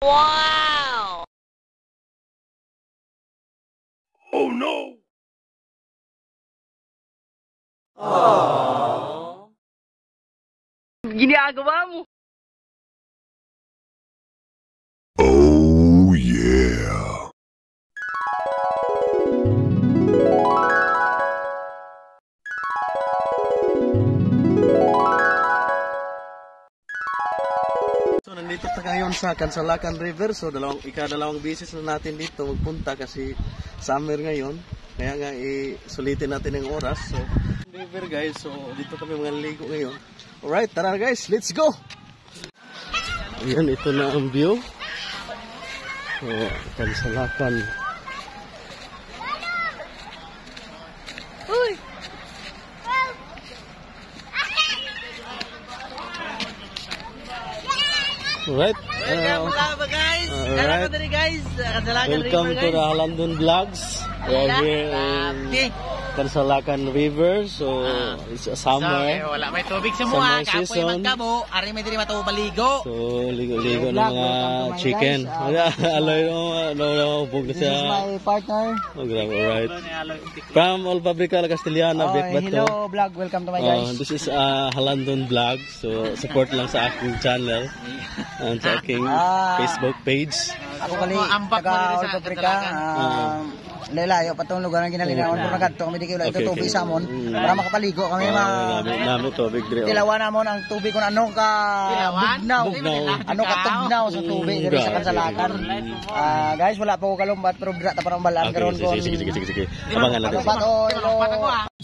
Wow! Oh no! Aww. Ginagawa mo? Oh yeah! So nandito tayo ngayon sa Kansalakan River. So dalawang beses na natin dito magpunta kasi summer ngayon. Kaya nga sulitin natin ang oras. So river guys, so dito kami mga ligo ngayon. Alright, tara guys, let's go! Ayan, ito na ang view. So, Kansalakan. Uy! Alright. Welcome guys! Alright. Welcome to the Halandon Vlogs. We are here in Kansalakan River. So, it's a summer. So, wala may tubig sa mua. Summer Kapoy season. magkabo. Ari may diri matuo baligo. So, ligo-ligo ng mga chicken. Aloy, no, bug na siya. This is my partner. Oh, grabe, alright. From All Fabrica, La Castellana, Biak Bato. Hello vlog, welcome to my guys. This is Halandon Vlog. So, support lang sa aking channel. And sa aking Facebook page. Ako kali taga All Fabrica. Lalayo pa tong lugar ang ginalinawan ko nagadto kami di kayo ito tubig sa amon para makapaligo kami Nami tubig dire. Tilawan namon ang tubig kung ano ka bugnaw. Ano ka tugnaw sa tubig diri sa Kansalakan. Guys, wala pa ko kalumbat pero dira ta parang balaan karon ko. Sige. Abangan natin.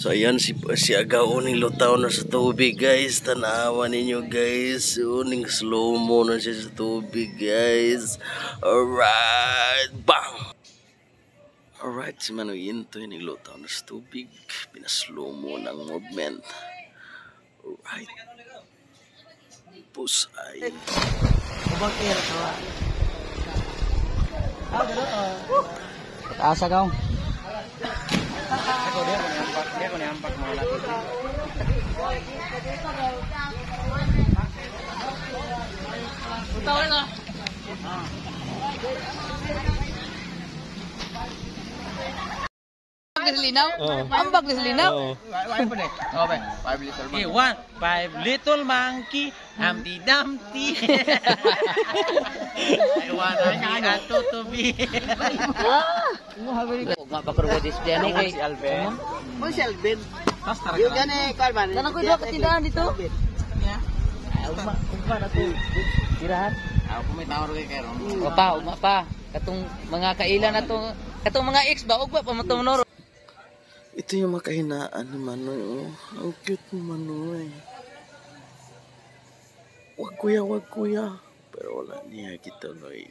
So ayan si Agaw ning lutaw na sa tubig guys. Tanawa ninyo guys. Uning slow mo na siya sa tubig guys. Alright. Bang! Alright, si Manoy ito yung niglutaw na sa tubig. Pinaslow mo ng movement. Alright. Pusay. Asa gaw. Linaw? Ambag na linaw? Okay, 5 little monkey, Humpty Dumpty. I wanna be a tutubi. Si Alvin. Mo si Alvin. Yung gani, Carman. Tanang ko dapat tindahan dito. Ugma na to. Tirahan. Ako may tawag kay Kero. Ugma pa. Katong mga kailan na to. Katong mga ex ba? Ugma pa matong noro. Ito yung makahinaan ni Manoy. Oh. Ang cute ni Manoy. Wag kuya. Pero wala niya kita, Noy.